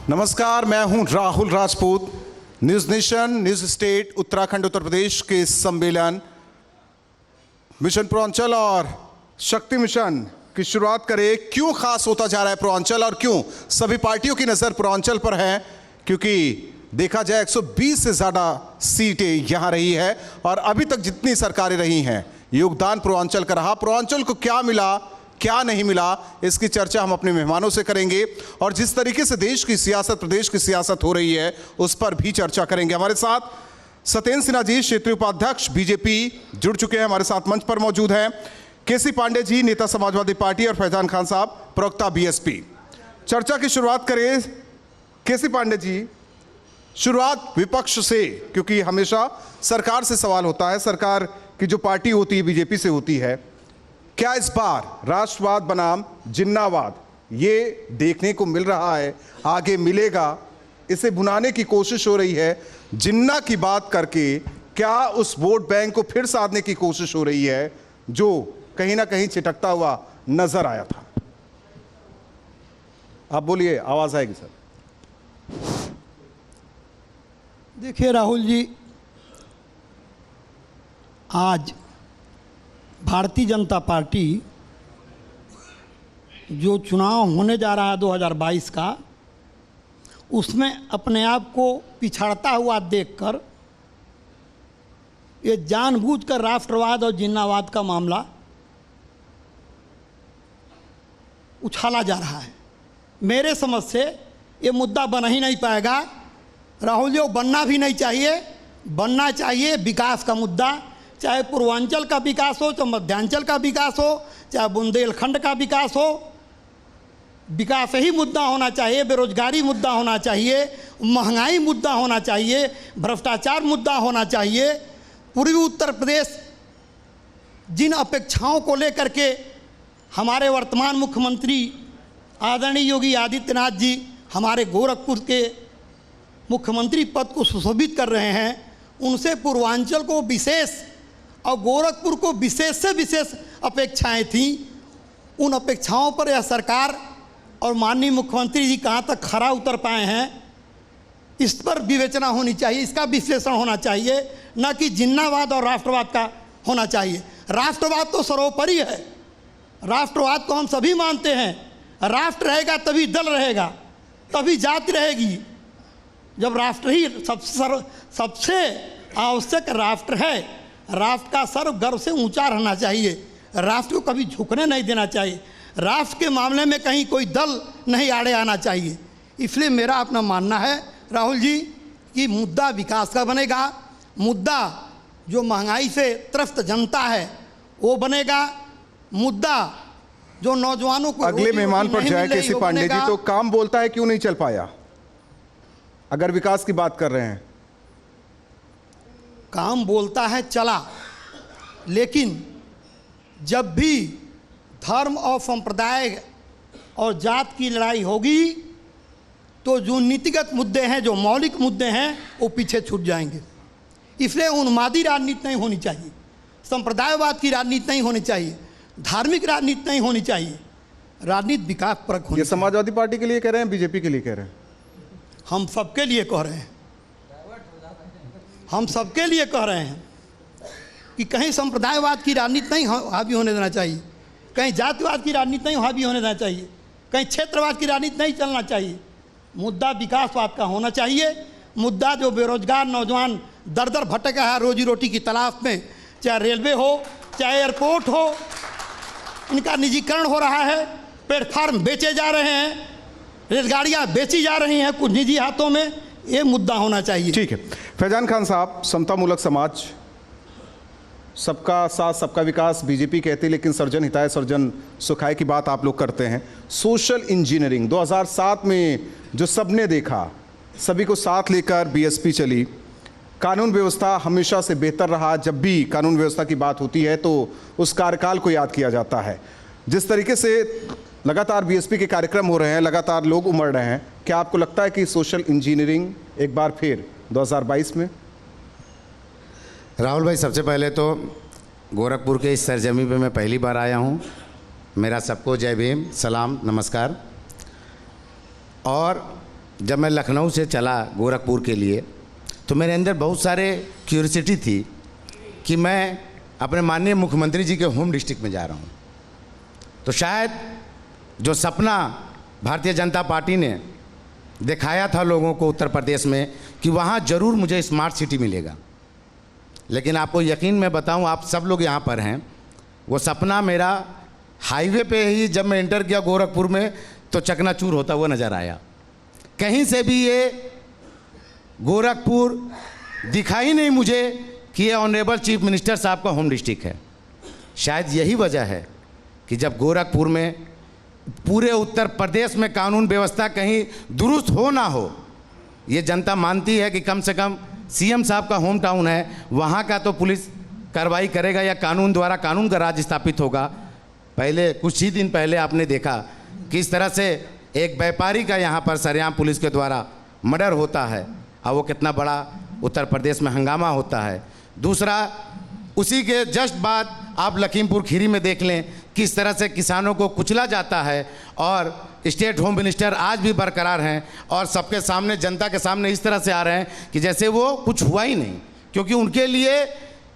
नमस्कार, मैं हूं Rahul Rajput. News nation, news state, Uttarakhand Uttar Pradesh के सम्मेलन मिशन पूर्वांचल और शक्ति मिशन की शुरुआत करें। क्यों खास होता जा रहा है पूर्वांचल और क्यों सभी पार्टियों की नजर पूर्वांचल पर है? क्योंकि देखा जाए 120 से ज्यादा सीटें यहां रही है और अभी तक जितनी सरकारें रही हैं योगदान पूर्वांचल का रहा। पूर्वांचल को क्या मिला, क्या नहीं मिला, इसकी चर्चा हम अपने मेहमानों से करेंगे और जिस तरीके से देश की सियासत, प्रदेश की सियासत हो रही है उस पर भी चर्चा करेंगे। हमारे साथ सत्येंद्र सिन्हा जी, क्षेत्रीय उपाध्यक्ष बीजेपी, जुड़ चुके हैं, हमारे साथ मंच पर मौजूद हैं। केसी पांडे जी, नेता समाजवादी पार्टी, और फैजान खान साहब, प्रवक्ता बीएसपी। चर्चा की शुरुआत करें केसी पांडे जी। शुरुआत विपक्ष से, क्योंकि हमेशा सरकार से सवाल होता है, सरकार की जो पार्टी होती है बीजेपी से होती है। क्या इस बार राष्ट्रवाद बनाम जिन्नावाद ये देखने को मिल रहा है, आगे मिलेगा, इसे भुनाने की कोशिश हो रही है? जिन्ना की बात करके क्या उस वोट बैंक को फिर साधने की कोशिश हो रही है जो कहीं ना कहीं छिटकता हुआ नजर आया था? आप बोलिए, आवाज आएगी सर। देखिए राहुल जी, आज भारतीय जनता पार्टी जो चुनाव होने जा रहा है 2022 का, उसमें अपने आप को पिछड़ता हुआ देखकर ये जानबूझकर राष्ट्रवाद और जिन्नावाद का मामला उछाला जा रहा है। मेरे समझ से ये मुद्दा बन ही नहीं पाएगा राहुल जी, वो बनना भी नहीं चाहिए। बनना चाहिए विकास का मुद्दा, चाहे पूर्वांचल का विकास हो, चाहे मध्यांचल का विकास हो, चाहे बुंदेलखंड का विकास हो। विकास ही मुद्दा होना चाहिए, बेरोजगारी मुद्दा होना चाहिए, महंगाई मुद्दा होना चाहिए, भ्रष्टाचार मुद्दा होना चाहिए। पूर्वी उत्तर प्रदेश जिन अपेक्षाओं को लेकर के हमारे वर्तमान मुख्यमंत्री आदरणीय योगी आदित्यनाथ जी हमारे गोरखपुर के मुख्यमंत्री पद को सुशोभित कर रहे हैं, उनसे पूर्वांचल को विशेष और गोरखपुर को विशेष से विशेष अपेक्षाएं थीं। उन अपेक्षाओं पर यह सरकार और माननीय मुख्यमंत्री जी कहाँ तक खरा उतर पाए हैं, इस पर विवेचना होनी चाहिए, इसका विश्लेषण होना चाहिए, न कि जिन्नावाद और राष्ट्रवाद का होना चाहिए। राष्ट्रवाद तो सर्वोपरि है, राष्ट्रवाद को हम सभी मानते हैं। राष्ट्र रहेगा तभी दल रहेगा, तभी जाति रहेगी। जब राष्ट्र ही सबसे आवश्यक राष्ट्र है, राष्ट्र का सर्व गर्व से ऊंचा रहना चाहिए, राष्ट्र को कभी झुकने नहीं देना चाहिए, राष्ट्र के मामले में कहीं कोई दल नहीं आड़े आना चाहिए। इसलिए मेरा अपना मानना है राहुल जी कि मुद्दा विकास का बनेगा, मुद्दा जो महंगाई से त्रस्त जनता है वो बनेगा, मुद्दा जो नौजवानों को अगले मेहमान पर जाए केसी पांडे जी। तो काम बोलता है, क्यों नहीं चल पाया? अगर विकास की बात कर रहे हैं, काम बोलता है चला, लेकिन जब भी धर्म और संप्रदाय और जात की लड़ाई होगी तो जो नीतिगत मुद्दे हैं, जो मौलिक मुद्दे हैं, वो पीछे छूट जाएंगे। इसलिए उन्मादी राजनीति नहीं होनी चाहिए, संप्रदायवाद की राजनीति नहीं होनी चाहिए, धार्मिक राजनीति नहीं होनी चाहिए, राजनीति विकास परक होनी। ये समाजवादी पार्टी के लिए कह रहे हैं, बीजेपी के लिए कह रहे हैं? हम सबके लिए कह रहे हैं, हम सबके लिए कह रहे हैं कि कहीं संप्रदायवाद की राजनीति नहीं हावी होने देना चाहिए, कहीं जातिवाद की राजनीति नहीं हावी होने देना चाहिए, कहीं क्षेत्रवाद की राजनीति नहीं चलना चाहिए। मुद्दा विकासवाद का होना चाहिए। मुद्दा जो बेरोजगार नौजवान दर दर भटका है रोजी रोटी की तलाश में, चाहे रेलवे हो, चाहे एयरपोर्ट हो, इनका निजीकरण हो रहा है, प्लेटफार्म बेचे जा रहे हैं, रेलगाड़ियाँ बेची जा रही हैं कुछ निजी हाथों में, ये मुद्दा होना चाहिए। ठीक है। फैजान खान साहब, समतामूलक समाज, सबका साथ सबका विकास बीजेपी कहती है, लेकिन सर्जन हिताय सर्जन सुखाय की बात आप लोग करते हैं। सोशल इंजीनियरिंग 2007 में जो सबने देखा, सभी को साथ लेकर बीएसपी चली। कानून व्यवस्था हमेशा से बेहतर रहा। जब भी कानून व्यवस्था की बात होती है तो उस कार्यकाल को याद किया जाता है। जिस तरीके से लगातार बीएसपी के कार्यक्रम हो रहे हैं, लगातार लोग उमड़ रहे हैं, क्या आपको लगता है कि सोशल इंजीनियरिंग एक बार फिर 2022 में? राहुल भाई, सबसे पहले तो गोरखपुर के इस सरजमी पे मैं पहली बार आया हूँ। मेरा सबको जय भीम, सलाम, नमस्कार। और जब मैं लखनऊ से चला गोरखपुर के लिए तो मेरे अंदर बहुत सारे क्यूरियोसिटी थी कि मैं अपने माननीय मुख्यमंत्री जी के होम डिस्ट्रिक्ट में जा रहा हूँ। तो शायद जो सपना भारतीय जनता पार्टी ने दिखाया था लोगों को उत्तर प्रदेश में कि वहाँ ज़रूर मुझे स्मार्ट सिटी मिलेगा, लेकिन आपको यकीन मैं बताऊँ, आप सब लोग यहाँ पर हैं, वो सपना मेरा हाईवे पे ही जब मैं एंटर किया गोरखपुर में तो चकनाचूर होता हुआ नज़र आया। कहीं से भी ये गोरखपुर दिखाई नहीं मुझे कि ये ऑनरेबल चीफ मिनिस्टर साहब का होम डिस्ट्रिक्ट है। शायद यही वजह है कि जब गोरखपुर में पूरे उत्तर प्रदेश में कानून व्यवस्था कहीं दुरुस्त हो ना हो, ये जनता मानती है कि कम से कम सीएम साहब का होम टाउन है, वहाँ का तो पुलिस कार्रवाई करेगा या कानून द्वारा कानून का राज स्थापित होगा। पहले कुछ ही दिन पहले आपने देखा किस तरह से एक व्यापारी का यहाँ पर सरेआम पुलिस के द्वारा मर्डर होता है और वो कितना बड़ा उत्तर प्रदेश में हंगामा होता है। दूसरा, उसी के जस्ट बाद आप लखीमपुर खीरी में देख लें किस तरह से किसानों को कुचला जाता है और स्टेट होम मिनिस्टर आज भी बरकरार हैं और सबके सामने, जनता के सामने इस तरह से आ रहे हैं कि जैसे वो कुछ हुआ ही नहीं, क्योंकि उनके लिए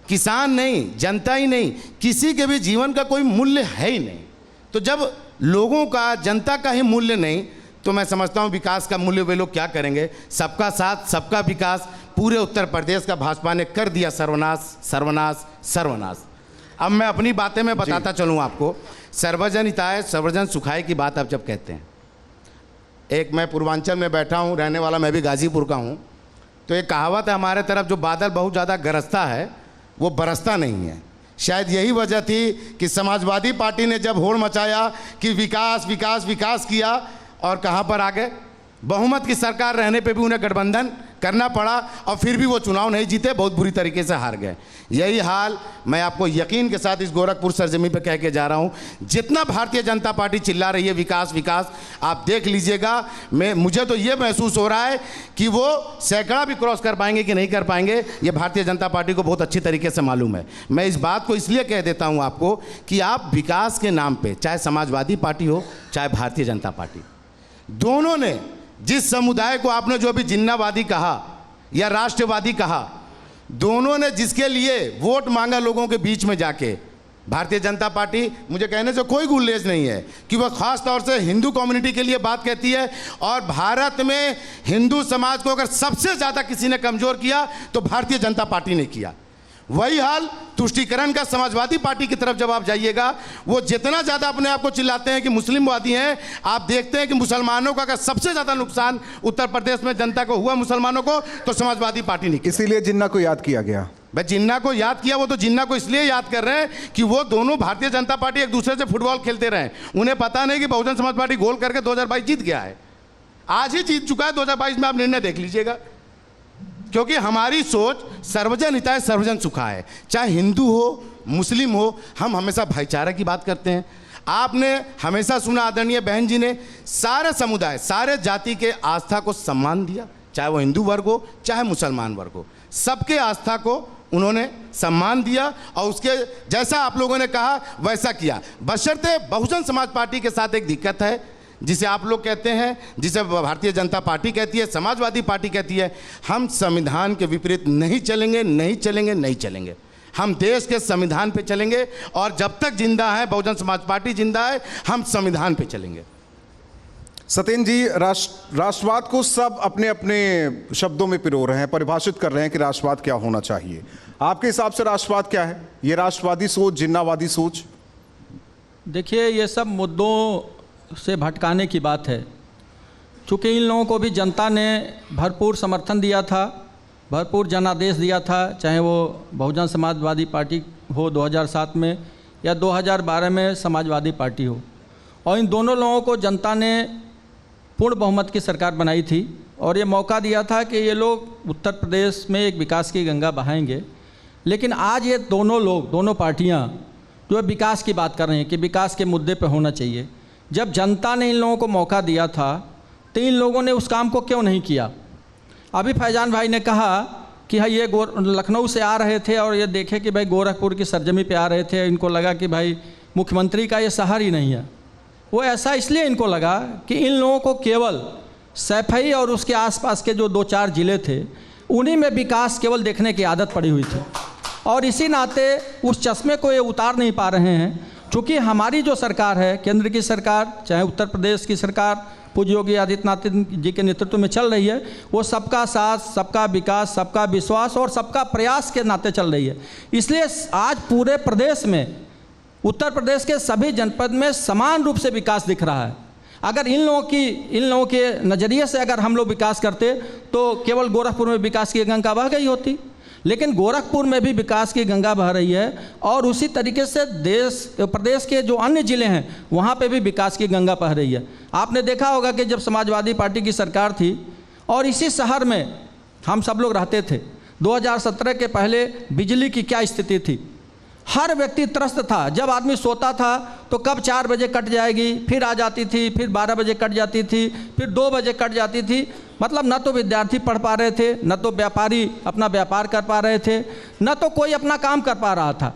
किसान नहीं, जनता ही नहीं, किसी के भी जीवन का कोई मूल्य है ही नहीं। तो जब लोगों का, जनता का ही मूल्य नहीं, तो मैं समझता हूँ विकास का मूल्य वे लोग क्या करेंगे। सबका साथ सबका विकास पूरे उत्तर प्रदेश का भाजपा ने कर दिया सर्वनाश, सर्वनाश, सर्वनाश। अब मैं अपनी बातें में बताता चलूँ आपको। सर्वजन हिताय सर्वजन सुखाय की बात आप जब कहते हैं, एक मैं पूर्वांचल में बैठा हूँ, रहने वाला मैं भी गाजीपुर का हूँ, तो एक कहावत है हमारे तरफ, जो बादल बहुत ज़्यादा गरजता है वो बरसता नहीं है। शायद यही वजह थी कि समाजवादी पार्टी ने जब होड़ मचाया कि विकास विकास विकास किया, और कहाँ पर आ गए, बहुमत की सरकार रहने पे भी उन्हें गठबंधन करना पड़ा और फिर भी वो चुनाव नहीं जीते, बहुत बुरी तरीके से हार गए। यही हाल मैं आपको यकीन के साथ इस गोरखपुर सरजमी पे कह के जा रहा हूँ। जितना भारतीय जनता पार्टी चिल्ला रही है विकास विकास, आप देख लीजिएगा, मुझे तो ये महसूस हो रहा है कि वो सैकड़ा भी क्रॉस कर पाएंगे कि नहीं कर पाएंगे, ये भारतीय जनता पार्टी को बहुत अच्छी तरीके से मालूम है। मैं इस बात को इसलिए कह देता हूँ आपको कि आप विकास के नाम पर, चाहे समाजवादी पार्टी हो चाहे भारतीय जनता पार्टी, दोनों ने जिस समुदाय को आपने जो भी जिन्नावादी कहा या राष्ट्रवादी कहा, दोनों ने जिसके लिए वोट मांगा लोगों के बीच में जाके, भारतीय जनता पार्टी, मुझे कहने से कोई गुलेज नहीं है कि वह खास तौर से हिंदू कम्युनिटी के लिए बात कहती है, और भारत में हिंदू समाज को अगर सबसे ज़्यादा किसी ने कमज़ोर किया तो भारतीय जनता पार्टी ने किया। वही हाल तुष्टीकरण का समाजवादी पार्टी की तरफ जब आप जाइएगा, वो जितना ज़्यादा अपने आप को चिल्लाते हैं कि मुस्लिमवादी हैं, आप देखते हैं कि मुसलमानों का अगर सबसे ज़्यादा नुकसान उत्तर प्रदेश में जनता को हुआ, मुसलमानों को, तो समाजवादी पार्टी ने किया। इसीलिए जिन्ना को याद किया गया। भाई जिन्ना को याद किया, वो तो जिन्ना को इसलिए याद कर रहे हैं कि वो दोनों भारतीय जनता पार्टी एक दूसरे से फुटबॉल खेलते रहे। उन्हें पता नहीं कि बहुजन समाज पार्टी गोल करके 2022 जीत गया है, आज ही जीत चुका है। 2022 में आप निर्णय देख लीजिएगा, क्योंकि हमारी सोच सर्वजन हिताय सर्वजन सुखाय है। चाहे हिंदू हो मुस्लिम हो, हम हमेशा भाईचारा की बात करते हैं। आपने हमेशा सुना आदरणीय बहन जी ने, सारे समुदाय, सारे जाति के आस्था को सम्मान दिया, चाहे वो हिंदू वर्ग हो चाहे मुसलमान वर्ग हो, सबके आस्था को उन्होंने सम्मान दिया और उसके जैसा आप लोगों ने कहा वैसा किया। बशर्ते बहुजन समाज पार्टी के साथ एक दिक्कत है, जिसे आप लोग कहते हैं, जिसे भारतीय जनता पार्टी कहती है, समाजवादी पार्टी कहती है, हम संविधान के विपरीत नहीं चलेंगे, नहीं चलेंगे, नहीं चलेंगे। हम देश के संविधान पे चलेंगे, और जब तक जिंदा है बहुजन समाज पार्टी जिंदा है, हम संविधान पे चलेंगे। सत्येंद्र जी, राष्ट्रवाद को सब अपने अपने शब्दों में पिरो रहे हैं, परिभाषित कर रहे हैं कि राष्ट्रवाद क्या होना चाहिए। आपके हिसाब से राष्ट्रवाद क्या है? ये राष्ट्रवादी सोच, जिन्नावादी सोच? देखिए, ये सब मुद्दों से भटकाने की बात है। चूँकि इन लोगों को भी जनता ने भरपूर समर्थन दिया था, भरपूर जनादेश दिया था, चाहे वो बहुजन समाजवादी पार्टी हो 2007 में या 2012 में समाजवादी पार्टी हो, और इन दोनों लोगों को जनता ने पूर्ण बहुमत की सरकार बनाई थी और ये मौका दिया था कि ये लोग उत्तर प्रदेश में एक विकास की गंगा बहाएंगे। लेकिन आज ये दोनों लोग, दोनों पार्टियाँ जो है विकास की बात कर रही हैं कि विकास के मुद्दे पे होना चाहिए। जब जनता ने इन लोगों को मौका दिया था तो इन लोगों ने उस काम को क्यों नहीं किया? अभी फैजान भाई ने कहा कि हाँ, ये लखनऊ से आ रहे थे और ये देखे कि भाई गोरखपुर की सरजमी पे आ रहे थे, इनको लगा कि भाई मुख्यमंत्री का ये शहर ही नहीं है। वो ऐसा इसलिए इनको लगा कि इन लोगों को केवल सैफई और उसके आसपास के जो 2-4 ज़िले थे, उन्हीं में विकास केवल देखने की आदत पड़ी हुई थी और इसी नाते उस चश्मे को ये उतार नहीं पा रहे हैं। चूँकि हमारी जो सरकार है, केंद्र की सरकार, चाहे उत्तर प्रदेश की सरकार पूज्य योगी आदित्यनाथ जी के नेतृत्व में चल रही है, वो सबका साथ, सबका विकास, सबका विश्वास और सबका प्रयास के नाते चल रही है। इसलिए आज पूरे प्रदेश में, उत्तर प्रदेश के सभी जनपद में समान रूप से विकास दिख रहा है। अगर इन लोगों के नज़रिए से अगर हम लोग विकास करते तो केवल गोरखपुर में विकास की गंगा बह गई होती, लेकिन गोरखपुर में भी विकास की गंगा बह रही है और उसी तरीके से प्रदेश के जो अन्य ज़िले हैं वहाँ पे भी विकास की गंगा बह रही है। आपने देखा होगा कि जब समाजवादी पार्टी की सरकार थी और इसी शहर में हम सब लोग रहते थे, 2017 के पहले बिजली की क्या स्थिति थी। हर व्यक्ति त्रस्त था। जब आदमी सोता था तो कब 4 बजे कट जाएगी, फिर आ जाती थी, फिर 12 बजे कट जाती थी, फिर 2 बजे कट जाती थी। मतलब न तो विद्यार्थी पढ़ पा रहे थे, न तो व्यापारी अपना व्यापार कर पा रहे थे, न तो कोई अपना काम कर पा रहा था।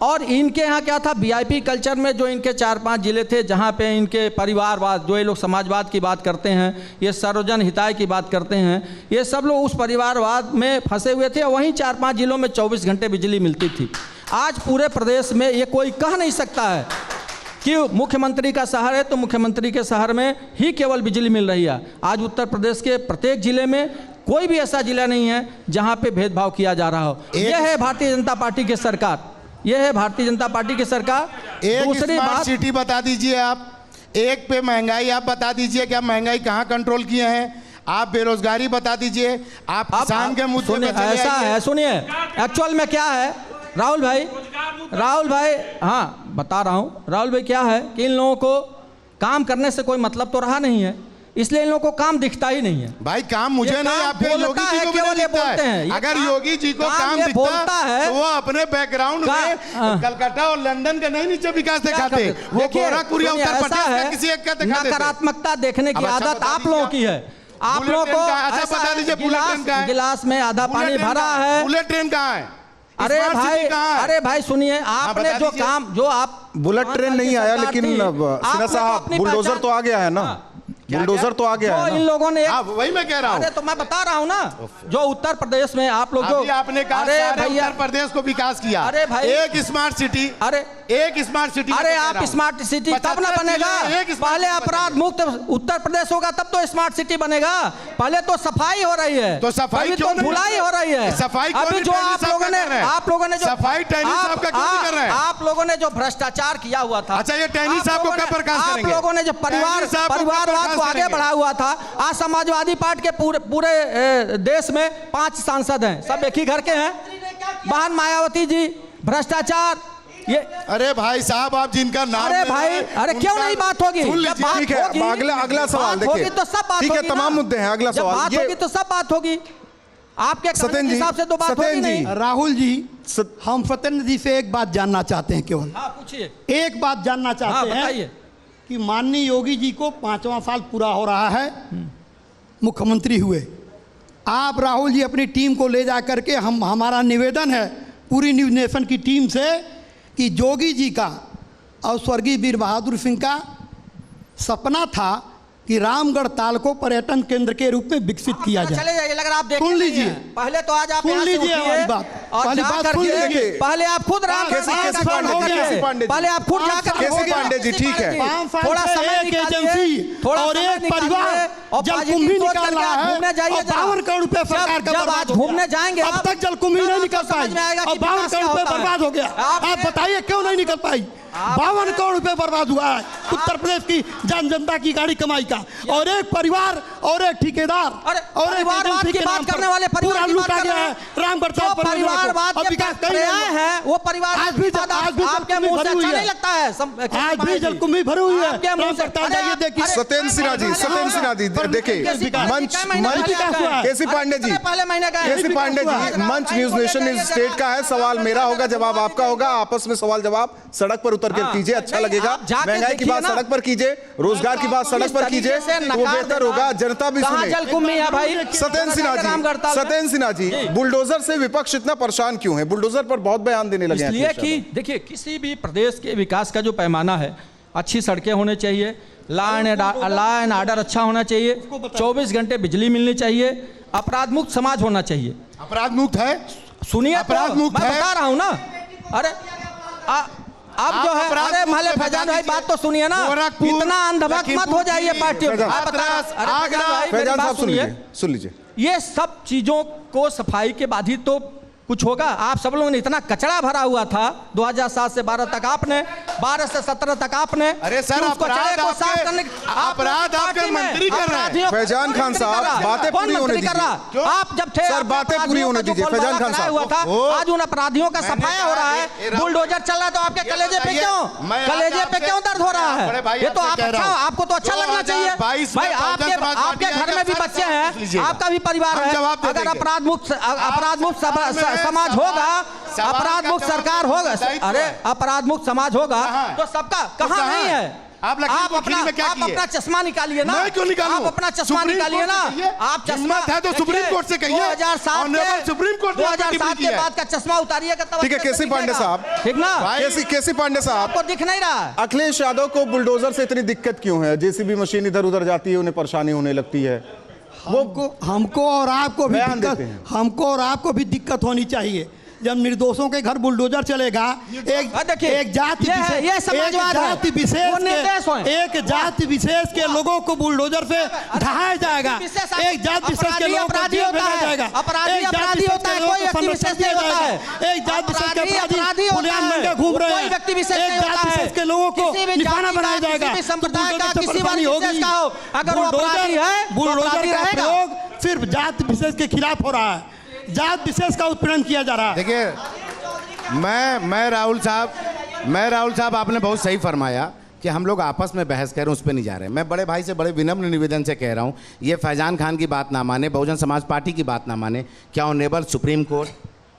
और इनके यहाँ क्या था, वीआईपी कल्चर में जो इनके 4-5 ज़िले थे जहाँ पे इनके परिवारवाद, जो ये लोग समाजवाद की बात करते हैं, ये सर्वजन हिताय की बात करते हैं, ये सब लोग उस परिवारवाद में फंसे हुए थे। वहीं 4-5 ज़िलों में 24 घंटे बिजली मिलती थी। आज पूरे प्रदेश में ये कोई कह नहीं सकता है कि मुख्यमंत्री का शहर है तो मुख्यमंत्री के शहर में ही केवल बिजली मिल रही है। आज उत्तर प्रदेश के प्रत्येक ज़िले में कोई भी ऐसा ज़िला नहीं है जहाँ पे भेदभाव किया जा रहा हो। यह है भारतीय जनता पार्टी की सरकार, यह है भारतीय जनता पार्टी की सरकार। एक दूसरी स्मार्ट बात, सिटी बता दीजिए आप, एक पे महंगाई आप बता दीजिए, क्या महंगाई कहाँ कंट्रोल किए हैं आप, बेरोजगारी बता दीजिए आप, किसान के मुद्दे पे चले ऐसा आइए। है, सुनिए एक्चुअल में क्या है राहुल भाई, हाँ बता रहा हूँ राहुल भाई, क्या है कि इन लोगों को काम करने से कोई मतलब तो रहा नहीं है, इसलिए इन लोगों को काम दिखता ही नहीं है। भाई काम मुझे नहीं, आपके योगी जी को भी नहीं दिखता है। अगर योगी जी को काम दिखता है तो वो अपने बैकग्राउंड में कलकत्ता और लंदन के नहीं नीचे विकास दिखाते, वो गोरखपुर या उत्तर प्रदेश का किसी एक का दिखा देते। नकारात्मकता देखने की आदत आप लोगों की है। आप लोगों को अच्छा बता दीजिए, बुलेट ट्रेन कहाँ है? गिलास में आधा पानी भरा है। बुलेट ट्रेन कहाँ है? अरे भाई सुनिए, आपने जो काम, जो आप, बुलेट ट्रेन नहीं आया, लेकिन सिन्हा साहब बुलडोजर तो आ गया है ना, बुलडोजर तो आ गया है ना। इन लोगों ने, वही मैं कह रहा हूँ। अरे तो मैं बता रहा हूँ ना, जो उत्तर प्रदेश में आप लोग, जो आपने कहा सारे उत्तर प्रदेश को विकास किया, अरे भाई एक स्मार्ट सिटी, एक स्मार्ट सिटी, अरे आप स्मार्ट सिटी तब ना बनेगा, पहले अपराध मुक्त उत्तर प्रदेश होगा तब तो स्मार्ट सिटी बनेगा। पहले तो सफाई हो रही है, तो सफाई तो धुलाई हो रही है। सफाई अभी जो आप लोगों ने जो सफाई टहनी साहब का क्यों नहीं कर रहे हैं? आप लोगों ने जो भ्रष्टाचार किया हुआ था, अच्छा ये टहनी साहब को कब बर्खास्त करेंगे? आप लोगों ने जो परिवारवाद को आगे बढ़ाया हुआ था। आज समाजवादी पार्टी के पूरे देश में 5 सांसद हैं, सब एक ही घर के हैं। बहन मायावती जी, भ्रष्टाचार, ये, अरे भाई साहब आप जिनका नाम, अरे भाई, अरे क्यों नहीं बात होगी? ठीक है, अगला सवाल देखिए, तो सब बात ठीक है, होगी, तमाम मुद्दे हैं। अगला सवाल बात होगी तो सब बात होगी। आपके सत्येंद्र हिसाब से तो बात होगी नहीं। राहुल जी, हम सत्येंद्र जी से एक बात जानना चाहते हैं, केवल पूछिए। एक बात जानना चाहते हैं कि माननीय योगी जी को 5वां साल पूरा हो रहा है, मुख्यमंत्री हुए। आप राहुल जी अपनी टीम को ले जा करके, हमारा निवेदन है पूरी न्यूज़ नेशन की टीम से कि योगी जी का और स्वर्गीय वीर बहादुर सिंह का सपना था कि रामगढ़ ताल को पर्यटन केंद्र के रूप में विकसित किया जाए। चले जाइए, अगर आप देखें, सुन लीजिए, पहले तो आज आप सुन लीजिए हमारी बात, पहली बात सुन लीजिए। पहले आप खुद पहले आप खुद जाकर, केसी पांडे जी, ठीक है, थोड़ा समय एजेंसी और एक परिवार जलकुंभी निकाल रहा है, घूमने जाइए, 52 करोड़ रुपए सरकार का बर्बाद हो गया। घूमने जाएंगे, अब तक जलकुंभी नहीं निकल पाई और 52 करोड़ रुपए बर्बाद हो गया। आप बताइए क्यों नहीं निकल पाई? 52 करोड़ रुपए बर्बाद हुआ है उत्तर प्रदेश की जनता की गाड़ी कमाई का, और एक परिवार और एक ठेकेदार और एक एजेंसी के नाम करने वाले पूरा लूटा गया है रामगढ़ ताल परिवारवाद है। वो परिवार आज भी आपके मुंह से अच्छा नहीं लगता है, आज भी जलकुंभी भरी हुई है। देखिए सत्येंद्र सिन्हा जी, देखिए मंच केसी पांडे जी, केसी पांडे जी, मंच न्यूज़ नेशन न्यूज़ स्टेट का है, सवाल मेरा होगा, जवाब आपका होगा, आपस में सवाल जवाब सड़क पर उतर कर कीजिए, अच्छा लगेगा। महंगाई की बात सड़क पर कीजिए, रोजगार की बात सड़क पर कीजिए, तो बेहतर होगा, जनता भी सुने। सत्येंद्र सिन्हा जी, बुलडोजर से विपक्ष इतना परेशान क्यों है? बुलडोजर पर बहुत बयान देने लगे हैं। इसलिए कि देखिए, किसी भी प्रदेश के विकास का जो पैमाना है, अच्छी सड़कें होने चाहिए, लॉ एंड आर्डर अच्छा होना चाहिए, 24 घंटे बिजली मिलनी चाहिए, अपराध मुक्त समाज होना चाहिए। अपराध मुक्त है, सुनिए अपराध तो, मुक्त मैं है। बता रहा हूँ ना। अरे अब जो है, अरे महले फैजान भाई बात तो सुनिए ना, इतना अंधभक्त मत हो जाइए पार्टियों का। फैजान साहब सुन लीजिए, सुन लीजिए। ये सब चीजों को सफाई के बाद ही तो कुछ होगा। आप सब लोगों ने इतना कचरा भरा हुआ था 2007 से 12 तक आपने, 12 से 17 तक आपने। अरे सर, अपराध आपके मंत्री कर रहे हैं। फैजान खान साहब, बातें पूरी होने दीजिए। आप जब थे, सर, बातें पूरी होने दीजिए। फैजान खान साहब हुआ था, आज उन अपराधियों का सफाया हो रहा है, बुलडोजर चल रहा है, तो आपके कलेजे पे क्यों, कलेजे पे क्यों दर्द हो रहा है? ये तो आप अच्छा, आपको तो अच्छा लगना चाहिए भाई। आपके घर में भी बच्चे हैं, आपका भी परिवार है। अगर अपराध मुक्त समाज होगा, अपराध मुक्त सरकार होगा, अरे अपराध मुक्त समाज होगा तो सबका कहाँ नहीं है? आप अपना चश्मा निकालिए ना। मैं क्यों निकालूं? आप अपना चश्मा निकालिए ना। आप चश्मा है तो सुप्रीम कोर्ट से कहिए। 2007 के बाद का चश्मा उतारिएगा तब। ठीक है, केसी पांडे साहब, ठीक ना? केसी पांडे साहब, आपको दिख नहीं रहा? अखिलेश यादव को बुलडोजर से इतनी दिक्कत क्यों है? जेसीबी मशीन इधर उधर जाती है, उन्हें परेशानी होने लगती है। हमको और आपको भी बयान दिक्कत, देते हैं। हमको और आपको भी दिक्कत होनी चाहिए। जब निर्दोषों के घर बुलडोजर चलेगा, एक जाति विशेष के लोगों को बुलडोजर से ढहाया जाएगा, एक जाति विशेष के लोगों को जेल भेजा जाएगा, एक जाति विशेष के लोगों को संरक्षण दिया जाएगा, एक जाति विशेष के अपराधी खुलेआम नंगे घूम रहे हैं, एक जाति विशेष के लोगों को निशाना बनाया जाएगा। बुलडोजर का प्रयोग सिर्फ जाति विशेष के खिलाफ हो रहा है, जात विशेष का उत्पीड़न किया जा रहा है। देखिए, मैं राहुल साहब आपने बहुत सही फरमाया कि हम लोग आपस में बहस कर रहे हैं, उस पर नहीं जा रहे हैं। मैं बड़े भाई से बड़े विनम्र निवेदन से कह रहा हूँ, ये फैजान खान की बात ना माने, बहुजन समाज पार्टी की बात ना माने, क्या honourable supreme court,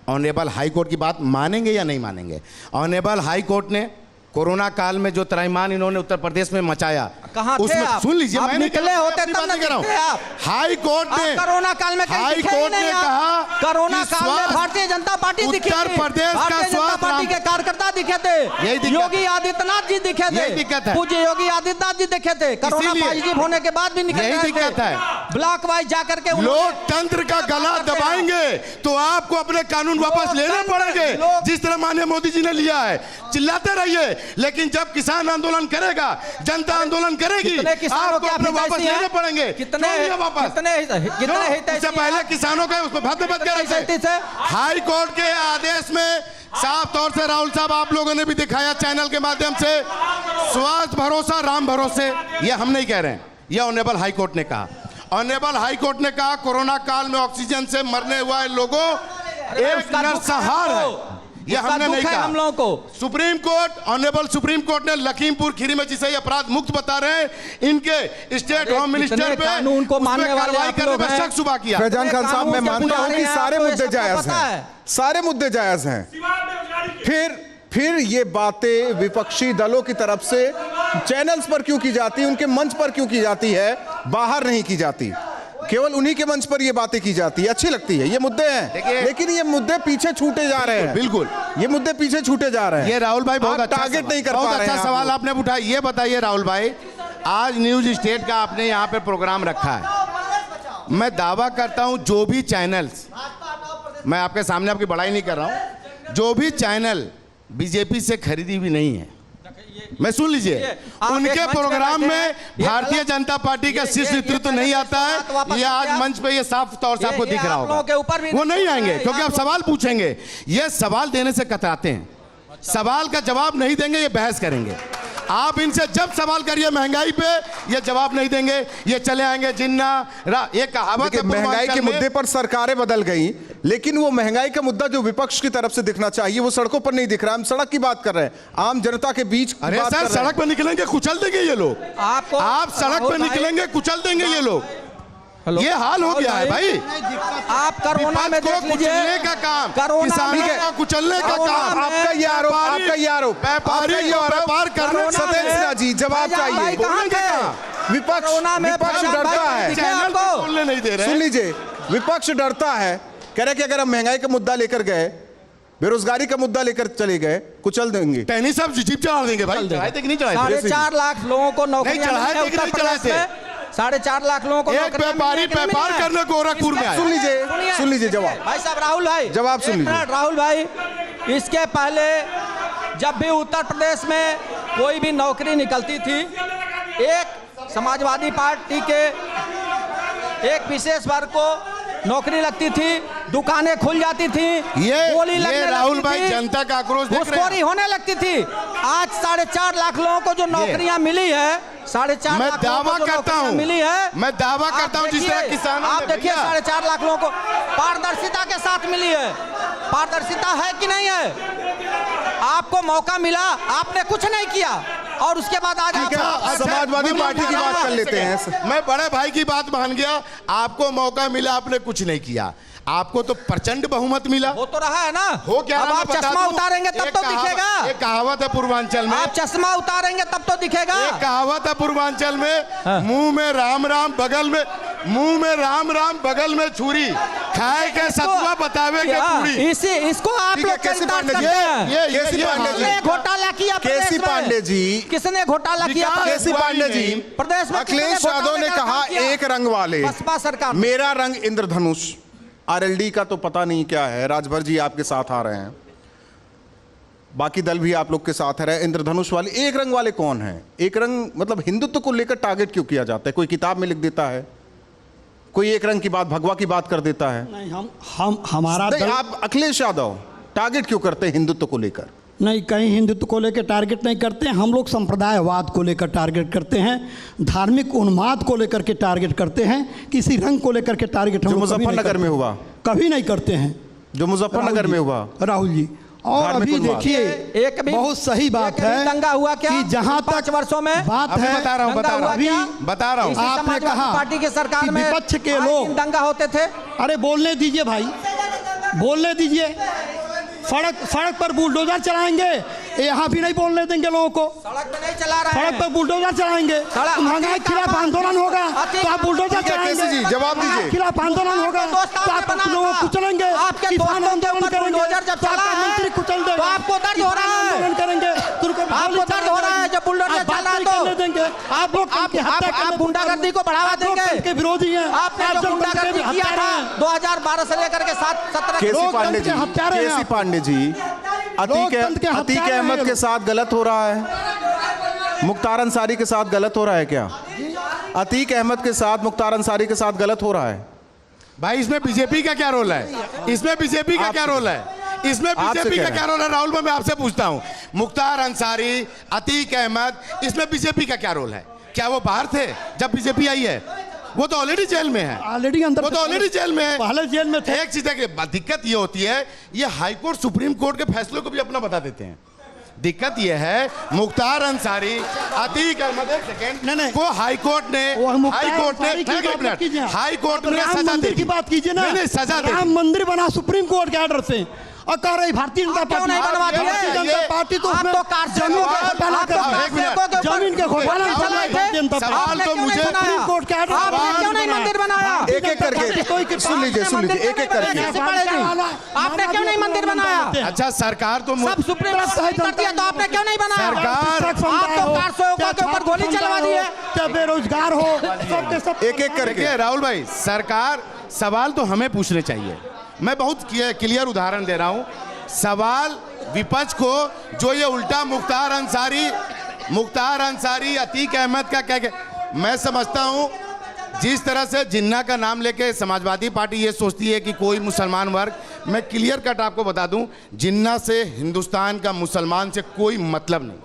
honourable high court की बात मानेंगे या नहीं मानेंगे? ऑनरेबल हाई कोर्ट ने कोरोना काल में जो त्रैमान इन्होंने उत्तर प्रदेश में मचाया, कहाँ थे आप? सुन लीजिए, आप निकले होते तब ना दिखते आप। हाई कोर्ट ने कोरोना काल में हाई कोर्ट ने कहा, कोरोना काल में भारतीय जनता पार्टी दिखी थी, उत्तर प्रदेश का स्वास्थ्य पार्टी के कार्यकर्ता दिखे थे, योगी आदित्यनाथ जी दिखे थे, दिक्कत है, पूज्य योगी आदित्यनाथ जी दिखे थे, कोरोना पॉजिटिव होने के बाद भी निकल गए। दिक्कत है, ब्लॉक वाइज जाकर के लोकतंत्र का गला दबाएंगे तो आपको अपने कानून वापस लेने पड़ेंगे, जिस तरह माननीय मोदी जी ने लिया है। चिल्लाते रहिए, लेकिन जब किसान आंदोलन करेगा, जनता आंदोलन करेगी, आपको अपने वापस लेने पड़ेंगे। कितने उससे पहले किसानों का उसको भद्द हाई कोर्ट के आदेश में साफ तौर से राहुल साहब आप लोगों ने भी दिखाया चैनल के माध्यम से, स्वास्थ्य भरोसा राम भरोसे, ये हम नहीं कह रहे हैं, ये ऑनरेबल हाई कोर्ट ने कहा। ऑनरेबल हाई कोर्ट ने कहा कोरोना काल में ऑक्सीजन से मरने हुए लोगों एक नरसंहार है, ये हमने नहीं कहा। हम लोगों को supreme court, honourable supreme court ने लखीमपुर खीरी में जिसे अपराध मुक्त बता रहे हैं, इनके स्टेट होम मिनिस्टर पे कानून को मानने वाले कार्रवाई करने में शक सुबह किया। फैजान खान साहब, मैं मानता हूं कि सारे मुद्दे जायज हैं, सारे मुद्दे जायज हैं। फिर ये बातें विपक्षी दलों की तरफ से चैनल्स पर क्यों की जाती है, उनके मंच पर क्यों की जाती है, बाहर नहीं की जाती? केवल उन्हीं के मंच पर ये बातें की जाती है, अच्छी लगती है, ये मुद्दे हैं, लेकिन ये मुद्दे पीछे छूटे जा रहे हैं। बिल्कुल, ये मुद्दे पीछे छूटे जा रहे हैं। ये राहुल भाई बहुत अच्छा टारगेट नहीं कर पा रहे हैं। अच्छा सवाल आपने उठाया। ये बताइए राहुल भाई, आज न्यूज स्टेट का आपने यहाँ पे प्रोग्राम रखा है, मैं दावा करता हूँ जो भी चैनल्स, मैं आपके सामने आपकी बड़ाई नहीं कर रहा हूँ, जो भी चैनल बीजेपी से खरीदी भी नहीं है, मैं सुन लीजिए, उनके प्रोग्राम में भारतीय जनता पार्टी का शीर्ष नेतृत्व नहीं आता है। ये आज मंच पे ये साफ तौर से आपको दिख रहा होगा, वो नहीं आएंगे क्योंकि आप सवाल पूछेंगे, ये सवाल देने से कतराते हैं, सवाल का जवाब नहीं देंगे, ये बहस करेंगे। आप इनसे जब सवाल करिए महंगाई पे, ये जवाब नहीं देंगे, ये चले आएंगे जिन्ना। ये कहावत है, महंगाई के मुद्दे पर सरकारें बदल गई, लेकिन वो महंगाई का मुद्दा जो विपक्ष की तरफ से दिखना चाहिए वो सड़कों पर नहीं दिख रहा। हम सड़क की बात कर रहे हैं, आम जनता के बीच। अरे सर, सड़क पर निकलेंगे कुचल देंगे ये लोग, आप सड़क पर निकलेंगे कुचल देंगे ये लोग, ये हाल हो गया है भाई। आप कोरोना में देख लीजिए, कुचलने का काम, किसानों को कुचलने का काम, आपका ये आरोप, आपका ये आरोप, व्यापार करने। सत्येंद्र सिन्हा जी, जवाब चाहिए। विपक्ष डरता है, बोलने नहीं दे रहे। सुन लीजिए, विपक्ष डरता है, कह रहे कि अगर हम महंगाई का मुद्दा लेकर गए बेरोजगारी का मुद्दा लेकर चले गए, कुचल देंगे। टहनी साहब जीप चढ़ा देंगे भाई, चढ़ाए थे कि नहीं चढ़ाए थे? 4.5 लाख लोगों को नौकरियां चढ़ाए मिली है थे कि उत्तर नहीं चढ़ाए प्रदेश थे? में। 4.5 लाख लोगों को एक नौकरियां व्यापारी मिली है कि नहीं व्यापार मिली है? करने गोरखपुर में आया। सुन लीजिए जवाब। भाई साहब राहुल भाई जवाब सुन एक लीजिए। मिनट राहुल भाई, इसके पहले जब भी उत्तर प्रदेश में कोई भी नौकरी निकलती थी, एक समाजवादी पार्टी के एक विशेष वर्ग को नौकरी लगती थी, दुकानें खुल जाती थी, गोली लगने ये राहुल लगती भाई थी, जनता का आक्रोश देख रहे हैं। घूसखोरी होने लगती थी। आज 4.5 लाख लोगों को जो नौकरियां मिली है, 4.5 मैं लाख लोगों दावा को जो करता नौकरियां हूं, मिली है, मैं दावा करता हूं जिस तरह किसानों आप ने देखिए भैया। 4.5 लाख लोगों को पारदर्शिता के साथ मिली है। पारदर्शिता है कि नहीं है? आपको मौका मिला, आपने कुछ नहीं किया, और उसके बाद आज ठीक है, आप समाजवादी पार्टी की बात कर लेते हैं। मैं बड़े भाई की बात मान गया, आपको मौका मिला, आपने कुछ नहीं किया। आपको तो प्रचंड बहुमत मिला। हो तो रहा है ना। हो क्या? अब मैं आप बता चश्मा दूं, उतारेंगे तब एक तो कहावत- दिखेगा। एक कहावत है पूर्वांचल में, आप चश्मा उतारेंगे तब तो दिखेगा। एक कहावत है पूर्वांचल में, हाँ। मुंह में राम राम बगल में छुरी, खाए के सतुआ बतावे के पूरी। इसको आप ठीक है, लोग केसी चरितार्थ पांडे जी, करते हैं। केसी पांडे जी, किसने घोटाला किया प्रदेश केसी में? पांडे जी, किसने घोटाला किया विकास प्रदेश केसी में? पांडे जी, प्रदेश में अखिलेश किसने यादव ने घोटाले का कहा काम किया? एक रंग वाले, बसपा सरकार। मेरा रंग इंद्रधनुष। आरएलडी का तो पता नहीं क्या है, राजभर जी आपके साथ आ रहे हैं, बाकी दल भी आप लोग के साथ है। इंद्रधनुष वाले, एक रंग वाले कौन है? एक रंग मतलब हिंदुत्व को लेकर टारगेट क्यों किया जाता है? कोई किताब में लिख देता है, कोई एक रंग की बात भगवा की बात कर देता है। नहीं, हम हमारा नहीं, दल आप अखिलेश यादव टारगेट क्यों करते हैं हिंदुत्व को लेकर? नहीं, कहीं हिंदुत्व को लेकर टारगेट नहीं करते हैं। हम लोग संप्रदायवाद को लेकर टारगेट करते हैं, धार्मिक उन्माद को लेकर के टारगेट करते हैं, किसी रंग को लेकर के टारगेट हम जो लोग कभी नहीं मुजफ्फरनगर में करते। हुआ, कभी नहीं करते हैं जो मुजफ्फरनगर में हुआ। राहुल जी, और धार्मिक अभी उन्माद। देखिए एक भी- बहुत सही बात एक भी है दंगा हुआ क्या कि जहां 5 तक वर्षों में? बात अभी है, बता रहा हूं, दंगा हुआ अभी क्या? बता रहा हूं। इसी आपने समाजवादी कहा पार्टी की सरकार कि में विपक्ष के आए लोग- दिन दंगा होते थे। अरे बोलने दीजिए भाई, बोलने दीजिए। सड़क पर बुलडोजर चलाएंगे, यहाँ भी नहीं बोलने देंगे लोगों को। सड़क पे नहीं चला रहे सड़क हैं। पर बुलडोजर चलाएंगे, सड़क- महंगाई के खिलाफ आंदोलन होगा अति- तो आप बुलडोजर ठीक है, चलाएंगे। केसी जी, जवाब दीजिए। के खिलाफ आंदोलन होगा दोस्त तो आप आपने लोगों बनाया को था। कुचलेंगे, आपके किसान दोस्तों के आंदोलन ऊपर करेंगे बुलडोजर जब तो चला आपका है, मंत्री कुचल देगा, तो आपको दर्द हो रहा है। आंदोलन करेंगे तो उनको आपको गोली दर्द हो रहा है जब बुलडोजर आप बात चल रहा है नहीं तो। करने देंगे। आप लोग आप- की हत्या आप करने गुंडागर्दी को बढ़ावा आप लोग देंगे। के विरोधी हैं। आपने आप जो जनतंत्र के गुंडागर्दी किया हत्यारे था हैं। 2012 से लेकर के 17 केसी लोकतंत्र पांडे जी, के हत्यारे हैं केसी आप। पांडे जी, लोकतंत्र के अतीक हत्यारे हैं अहमद ये के लोग। साथ गलत हो रहा है, मुख्तार अंसारी के साथ गलत हो रहा है क्या? अतीक अहमद के साथ मुख्तार अंसारी के साथ गलत हो रहा है? भाई इसमें बीजेपी का क्या रोल है? इसमें बीजेपी का क्या रोल है? इसमें आपसे बीजेपी कह का रहे क्या रोल है? राहुल भाई मैं आपसे पूछता हूं, मुख्तार अंसारी, अतीक अहमद, इसमें बीजेपी का क्या रोल है? क्या वो बाहर थे जब बीजेपी आई है? वो तो ऑलरेडी जेल में है, ऑलरेडी अंदर, वो तो ऑलरेडी जेल में है। पहले जेल में थे। एक चीज है कि दिक्कत ये होती है, ये हाई कोर्ट सुप्रीम कोर्ट के फैसलों को भी अपना बता देते हैं। दिक्कत ये है, मुख्तार अंसारी, अतीक अहमद, एक सेकेंड, नहीं। को हाई कोर्ट ने हाई कोर्ट ने राम सजा मंदिर दी। की बात कीजिए ना। नहीं, सजा दे दी। राम मंदिर बना सुप्रीम कोर्ट के ऑर्डर से, और कह रही भारतीय जनता क्यों नहीं पार्टी, बनवाती है? भारतीय जनता पार्टी तो आप उसमें तो कारसेवकों जमीन के- का घोटाला आप तो कर रही है। एक मिनट। कारसेवकों के ऊपर जमीन के घोटाला राहुल कर रही है भाई, भारतीय जनता सवाल पार्टी। आपने तो क्यों नहीं मुझे बनाया? सुप्रीम कोर्ट के ऑर्डर आपने से क्यों नहीं बनाया। मंदिर बनाया? एक एक करके कोई कृपा- सुन लीजिए, सुन लीजिए, एक एक करके। कैसे पड़ेगी? आपने क्यों नहीं मंदिर बनाया? अच्छा सरकार तो सब सुप्रीम कोर्ट ने कर दिया तो आपने क्यों नहीं बनाया? सरकार- आप तो कारसेवकों के ऊपर गोली चलवा दी है। क्या बेरोजगार हो, सबके सब एक एक करके। देखिए राहुल भाई, सरकार, सवाल तो हमें पूछने चाहिए। मैं बहुत क्लियर उदाहरण दे रहा हूं। सवाल विपक्ष को, जो ये उल्टा मुख्तार अंसारी, अतीक अहमद का क्या, मैं समझता हूं जिस तरह से जिन्ना का नाम लेके समाजवादी पार्टी ये सोचती है कि कोई मुसलमान वर्ग, मैं क्लियर कट आपको बता दूं, जिन्ना से हिंदुस्तान का मुसलमान से कोई मतलब नहीं।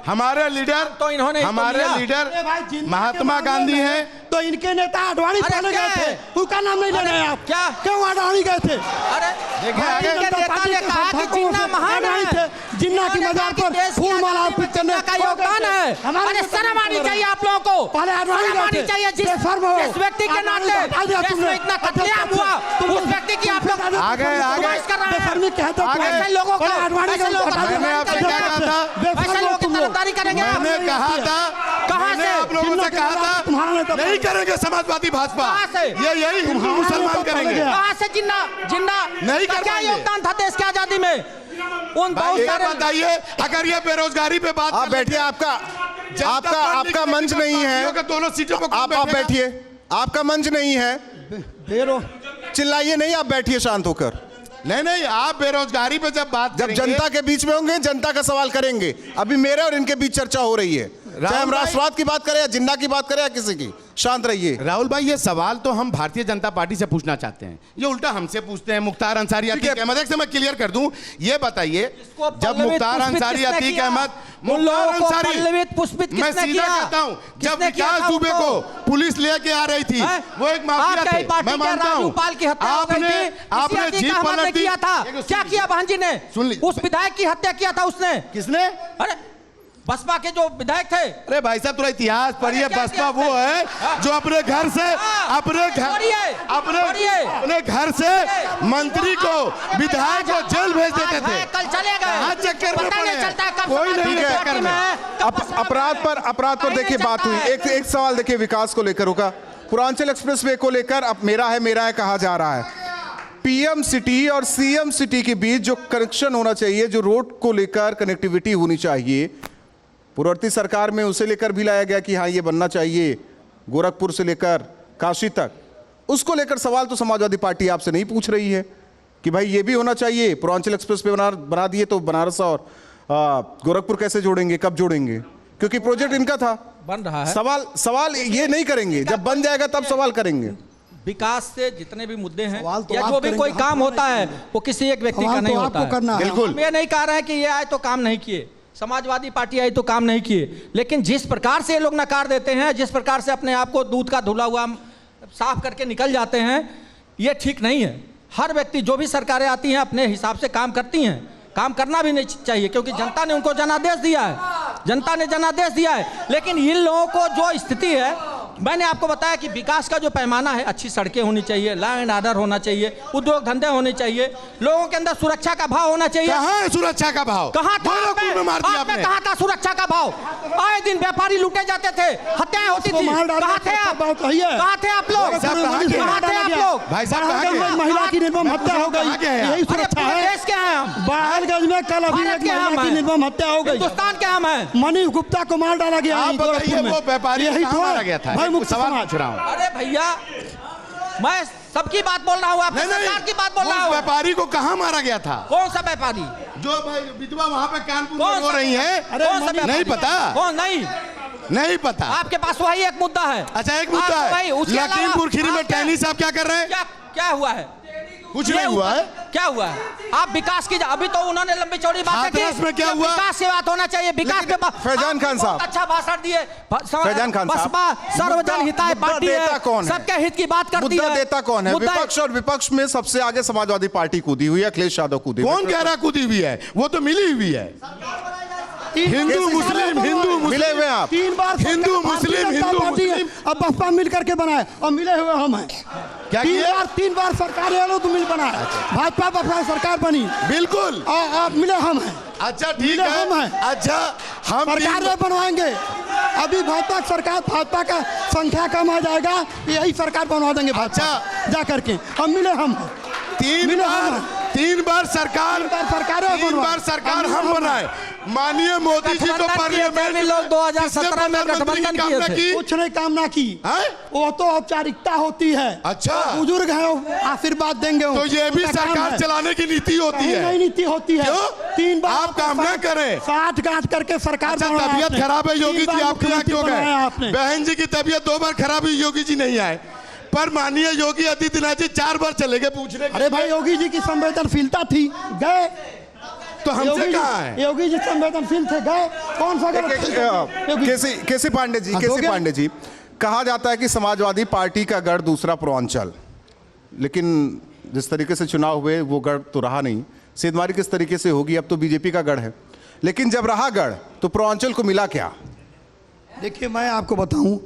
हमारे लीडर तो इन्होंने ही तो हमारे लिया। लीडर अरे भाई, जिन्ना महात्मा के गांधी मामले में हैं। तो इनके नेता अडवाणी अरे पहले क्या गए थे, है? उनका नाम नहीं ले रहे हैं आप। क्या? क्यों अडवाणी गए थे? अरे देखिए, भारतीय आगे- जनता नेता पार्टी ने के कहा कि संस्थापकों जिन्ना से महान अडवाणी है। थे, जिन्ना की इन्होंने मजार कहा पर कि देश की फूल माला आजादी में अर्पित करने जिन्ना का योगदान है। हमारे अरे नेता शर्म आनी को चाहिए आप लोगों को। पहले अडवाणी शर्म गए आनी थे। चाहिए बेशर्म हो। जिस व्यक्ति के अडवाणी नाते को हटा दिया तुमने। जिसमें इतना कत्लेआम हुआ, उस व्यक्ति की आप लोग आगे- फरमाइश कर रहे हैं। बेशर्मी कहते हो। आगे- ऐसे लोगों को पहले अडवाणी ऐसे को लोगों हटा को दिया। मैंने आपसे क्या कहा था? बेशर्म ऐसे हो लोगों की तुम लोग। तरफदारी करेंगे आप। मैंने कहा था कहाँ मैंने से? आप लोगों से कहा था तुम्हारा नेता नहीं करेंगे समाजवादी भाजपा, कहाँ से? ये यही हिंदू मुसलमान करेंगे। कहाँ से जिन्ना जिन्ना नहीं का कर क्या पाएंगे। योगदान था देश की आजादी में? उन बहुत ये सारे बताइए, अगर ये बेरोजगारी पे बात आप कर बैठिए, लेते, आपका मंच नहीं है, के दोनों सीटों पर आप बैठिए, आपका मंच नहीं है, चिल्लाइए नहीं, आप बैठिए शांत होकर। नहीं, आप बेरोजगारी पे जब बात जब करेंगे, जनता के बीच में होंगे, जनता का सवाल करेंगे। अभी मेरे और इनके बीच चर्चा हो रही है, चाहे हम भाई- राष्ट्रवाद की बात करें या जिन्ना की बात करें या किसी की, शांत रहिए। राहुल भाई, ये सवाल तो हम भारतीय जनता पार्टी से पूछना चाहते हैं, ये उल्टा हमसे पूछते हैं। मुख्तार अंसारी, अतीक अहमद, एक से मैं क्लियर कर दूं, ये बताइए, जब मुख्तार अंसारी, अतीक अहमद, मुख्तार अंसारी, मैं सीधा कहता हूं, जब विकास दुबे को पुलिस लेके आ रही थी, वो एक माफिया थे, मैं मानता हूं, आपने जीप पलट दी। किया था, क्या किया बहन जी ने? सुन ली- उस विधायक की हत्या किया था उसने। किसने? अरे बसपा के जो विधायक थे, अरे भाई साहब, थोड़ा इतिहास पढ़िए। क्या बसपा किया वो है जो अपने घर से अपने घर से मंत्री को, विधायक को जेल भेज देते थे। कल चले गए, हाँ, चक्कर में पता पड़े नहीं हैं। चलता है कब कोई नहीं समाजवादी है पार्टी चक्कर में में। है, कब बसपा अपराध पर देखिए नहीं बात हुई। चलता है। एक सवाल देखिए विकास को लेकर होगा, पूर्वांचल एक्सप्रेसवे को लेकर अब मेरा है कहा जा रहा है। पीएम सिटी और सीएम सिटी के बीच जो कनेक्शन होना चाहिए, जो रोड को लेकर कनेक्टिविटी होनी चाहिए, पूर्ववर्ती सरकार में उसे लेकर भी लाया गया कि हाँ ये बनना चाहिए, गोरखपुर से लेकर काशी तक। उसको लेकर सवाल तो समाजवादी पार्टी आपसे नहीं पूछ रही है कि भाई ये भी होना चाहिए। पूर्वांचल एक्सप्रेस पे बना दिए तो बनारस और गोरखपुर कैसे जोड़ेंगे, कब जोड़ेंगे? क्योंकि प्रोजेक्ट इनका था, बन रहा है। सवाल ये नहीं करेंगे, जब बन जाएगा तब सवाल करेंगे। विकास से जितने भी मुद्दे हैं सवाल तो या आप जो भी करेंगे, कोई हम काम तो होता है करेंगे। वो किसी एक व्यक्ति का सवाल नहीं तो होता आपको है। करना है। बिल्कुल। हम ये नहीं कह रहे हैं कि ये आए तो काम नहीं किए, समाजवादी पार्टी आई तो काम नहीं किए, लेकिन जिस प्रकार से ये लोग नकार देते हैं, जिस प्रकार से अपने आप को दूध का धुला हुआ साफ करके निकल जाते हैं, ये ठीक नहीं है। हर व्यक्ति, जो भी सरकारें आती हैं अपने हिसाब से काम करती हैं, काम करना भी नहीं चाहिए, क्योंकि जनता ने उनको जनादेश दिया है, जनता ने जनादेश दिया है। लेकिन इन लोगों को जो स्थिति है, मैंने आपको बताया कि विकास का जो पैमाना है, अच्छी सड़कें होनी चाहिए, लॉ एंड ऑर्डर होना चाहिए, उद्योग धंधे होने चाहिए, लोगों के अंदर सुरक्षा का भाव होना चाहिए। कहाँ है सुरक्षा का भाव? कहाँ था गोरखपुर में मार दिया आपने? आपने। कहाँ था सुरक्षा का भाव? आए दिन व्यापारी लूटे जाते थे, हत्याएं होती उसको थी, मार डालना कहाँ थे आप? बात सही है। कहाँ थे आप लोग? भाई साहब, कहाँ के? कहाँ थे आप लोग? भाई साहब, कहाँ के? बहरगंज में महिला की निर्मम हत्या हो कहाँ के गई, हैं? यही अरे सुरक्षा पूरे है। देश के हैं हम, बहरगंज में कल अभी भारत एक के हम महिला की हैं। निर्मम हत्या हो गई। हिंदुस्तान के हम हैं। मनीष गुप्ता को मार डाला गया आप यहीं गोरखपुर बताइए, में। वो व्यापारी यही कहाँ तो मारा गया था? भाई मुक्त सवाल समाज। पूछ रहा हूँ। अरे भैया, मैं सबकी बात बोल रहा हूँ, आपकी सरकार की बात बोल रहा उस हूँ। व्यापारी को कहाँ मारा गया था? कौन सा व्यापारी? जो भाई विधवा वहाँ पे कानपुर कौन में रो सा- रही है, कौन सा व्यापारी? नहीं पता? कौन? नहीं पता। आपके पास वही एक मुद्दा है। अच्छा, एक मुद्दा आप है, वही, उसके अलावा लखीमपुर खीरी में आप क्या- टहनी साहब क्या कर रहे हैं? क्या हुआ है? कुछ ये नहीं हुआ है। क्या हुआ है? आप विकास की, अभी तो उन्होंने लंबी चौड़ी बात की, हाथरस में क्या कि हुआ? विकास की बात होना चाहिए, विकास पे फैजान खान साहब। अच्छा भाषण दिए। फैजान खान साहब, बसपा सर्वजन हिताय मुद्दा पार्टी है, देता कौन है? सबके हित की बात करती मुद्दा है। देता कौन है? मुद्दा- विपक्ष, और विपक्ष में सबसे आगे समाजवादी पार्टी कूदी हुई है, अखिलेश यादव कूदी हुई है। कौन कह रहा कूदी हुई है? वो तो मिली हुई है। हिंदू मुस्लिम, हिंदू मिले हुए हैं आप? 3 बार हिंदू सरकार मुस्लिम, भारतीय जनता हिंदू पार्टी है, मुस्लिम। अब बसपा मिल करके बनाए और मिले हुए हम हैं। क्या किए? 3 बार सरकार ये लोग तो मिल बनाए, भाजपा बसपा सरकार बनी बिल्कुल। और मिले हम हैं। अच्छा ठीक मिले हम है। हैं। अच्छा, हम सरकार नहीं बनवाएंगे। अभी भाजपा सरकार, भाजपा का संख्या कम आ जाएगा, यही सरकार बनवा देंगे भाजपा अच्छा। जा करके। अब मिले हम हैं। मिले हम हैं। 3 बार सरकार, 3 बार सरकार हम बनाए। माननीय मोदी जी तो गठबंधन किए थे पार्लियामेंट भी लोग 2017 में गठबंधन किए थे। कुछ नहीं काम ना की, हैं? वो तो औपचारिकता होती है। अच्छा। बुजुर्ग है, आशीर्वाद देंगे। तो ये भी उनका काम सरकार है। चलाने की नीति होती नहीं, है। नहीं नीति होती है। क्यों? 3 बार आप काम ना करें। 60 गांठ करके सरकार अच्छा, बनवाया तबीयत आपने। खराब है योगी 3 जी, बार आपके यहाँ क्यों मुख्यमंत्री बनाया गए? आपने। बहन जी की तबीयत 2 बार खराब हुई, योगी जी नहीं आए। पर माननीय योगी आदित्यनाथ जी 4 बार चले गए पूछने के अरे भाई, लिए। योगी जी की संवेदनशीलता थी, गए। तो हमसे योगी कहाँ है? योगी जी संवेदनशील थे, गए। कौन सा योगी? केसी पांडे जी, हाँ, हो केसी गया। पांडे जी, कहा जाता है कि समाजवादी पार्टी का गढ़ दूसरा पूर्वांचल, लेकिन जिस तरीके से चुनाव हुए वो गढ़ तो रहा नहीं। सेंधमारी किस तरीके से होगी? अब तो बीजेपी का गढ़ है, लेकिन जब रहा गढ़ तो पूर्वांचल को मिला क्या? देखिए, मैं आपको बताऊं,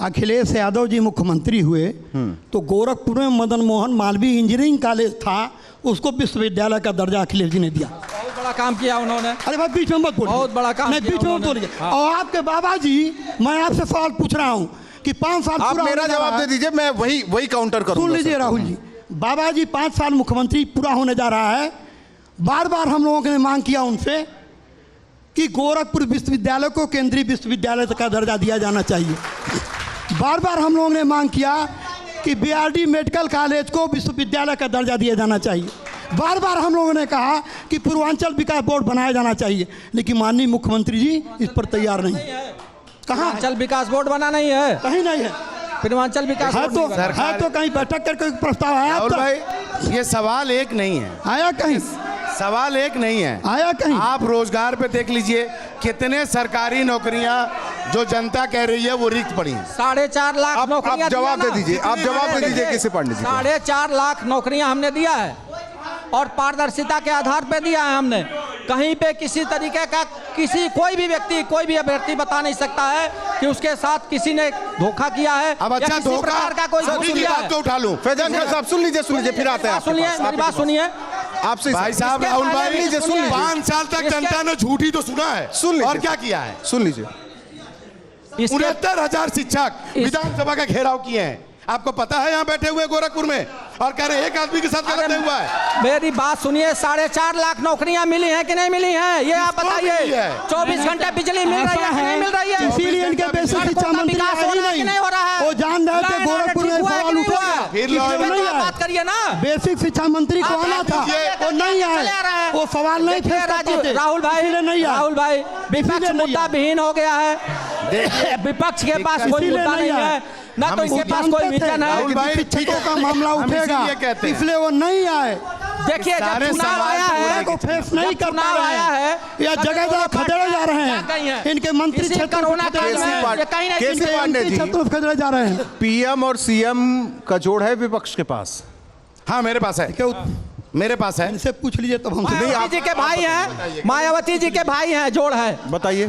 अखिलेश यादव जी मुख्यमंत्री हुए तो गोरखपुर में मदन मोहन मालवीय इंजीनियरिंग कॉलेज था, उसको विश्वविद्यालय का दर्जा अखिलेश जी ने दिया। बहुत बड़ा काम किया उन्होंने। अरे भाई बीच में मत बोलिए, बहुत बड़ा काम नहीं किया बीच में मत उन्होंने। बोलिए। हाँ। और आपके बाबा जी, मैं आपसे सवाल पूछ रहा हूँ कि 5 साल आप पूरा मेरा होने जा जवाब रहा दे है। दीजिए, मैं वही काउंटर करूंगा। सुन लीजिए सर। राहुल जी, बाबा जी 5 साल मुख्यमंत्री पूरा होने जा रहा है। बार बार हम लोगों ने मांग किया उनसे कि गोरखपुर विश्वविद्यालय को केंद्रीय विश्वविद्यालय का दर्जा दिया जाना चाहिए। बार बार हम लोगों ने मांग किया कि बीआरडी मेडिकल कॉलेज को विश्वविद्यालय का दर्जा दिया जाना चाहिए। बार बार हम लोगों ने कहा कि पूर्वांचल विकास बोर्ड बनाया जाना चाहिए, लेकिन माननीय मुख्यमंत्री जी इस पर तैयार नहीं। कहाँ पूर्वांचल विकास बोर्ड बना नहीं है, कहीं नहीं है। पूर्वांचल विकास है बोर्ड तो नहीं बना। है तो कहीं बैठक करके प्रस्ताव आया अब राहुल तक? भाई, ये सवाल एक नहीं है, आया कहीं? सवाल एक नहीं है। आया कहीं? आप रोजगार पे देख लीजिए, कितने सरकारी नौकरियां जो जनता कह रही है वो रिक्त पड़ी हैं। 4.5 लाख आप नौकरियां जवाब दिया दे ना। दीजिए, आप जवाब दे दीजिए किसी पंडित जी को। 4.5 लाख नौकरियां हमने दिया है और पारदर्शिता के आधार पे दिया है हमने। कहीं पे किसी तरीके का कोई भी व्यक्ति, कोई भी अभ्यर्थी बता नहीं सकता है कि उसके साथ किसी ने धोखा किया है। अब अच्छा या किसी धोखा प्रकार का कोई घूस सभी की लिया बात है। तो उठा लूं। फैजान खान साहब सुन लीजिए, फिर आते हैं आपके सुनिए, पास। मेरी बात सुनिए। आपसे भाई साहब, इसके राहुल पहले भाई, लीजिए, सुन लीजिए। 5 साल तक इसके- जनता ने झूठी तो सुना है, सुन लीजिए। और क्या किया है? सुन लीजिए। इसके 69,000 शिक्षक विधानसभा का घेराव किए हैं। आपको पता है यहाँ बैठे हुए गोरखपुर में, और कह रहे एक आदमी के साथ गलत नहीं हुआ है। मेरी बात सुनिए, 4.5 लाख नौकरियां मिली हैं कि नहीं मिली हैं, ये आप किसको मिली बताइए। है? 24 घंटे बिजली मिल रही है कि नहीं मिल रही है? इसीलिए इनके बेसिक सड़कों शिक्षा का मंत्री विकास आए हो ही रहा है कि नहीं। नहीं हो रहा है? वो जान रहे थे लाइन गोरखपुर में ठीक हुआ है सवाल कि नहीं उठेगा, हुआ? फिर इसलिए लॉ- नहीं बात आए। करिए ना। बेसिक शिक्षा मंत्री को आप आना था, लीजिए। वो नहीं चले आ रहे आए। हैं। वो सवाल नहीं देखिए फेस कर राजीव, पाते। राहुल भाई, इसीलिए नहीं आए। राहुल भाई, विपक्ष इसीलिए नहीं मुद्दा आए। विहीन हो गया है। देखिए, विपक्ष के पास कोई इसीलिए मुद्दा नहीं नहीं आए। है, ना तो हम इसके वो पास जानते कोई थे, विजन है। राहुल भाई, शिक्षकों का मामला हम उठेगा, इसीलिए कहते हैं। इसलिए वो नहीं आए। देखिए जब सारे चुनाव सवाल आया पूरे है, को फेस नहीं जब कर पा चुनाव रहे आया है, हैं, या तब जगह दोनों जगह खदेड़े जा रहे क्या कही हैं। इनके मंत्री इसी क्षेत्र कोरोना में काल खदेड़े में जा रहे हैं। ये कहीं ना केसी कहीं पांडे इनके जी। मंत्री क्षेत्र में खदेड़े जा रहे हैं। पीएम और सीएम का जोड़ है विपक्ष के पास। हाँ मेरे पास है, क्यों? मेरे पास है। इनसे पूछ लीजिए तब हमसे नहीं। मायावती जी के भाई हैं, मायावती जी के भाई हैं, जोड़ है, बताइए।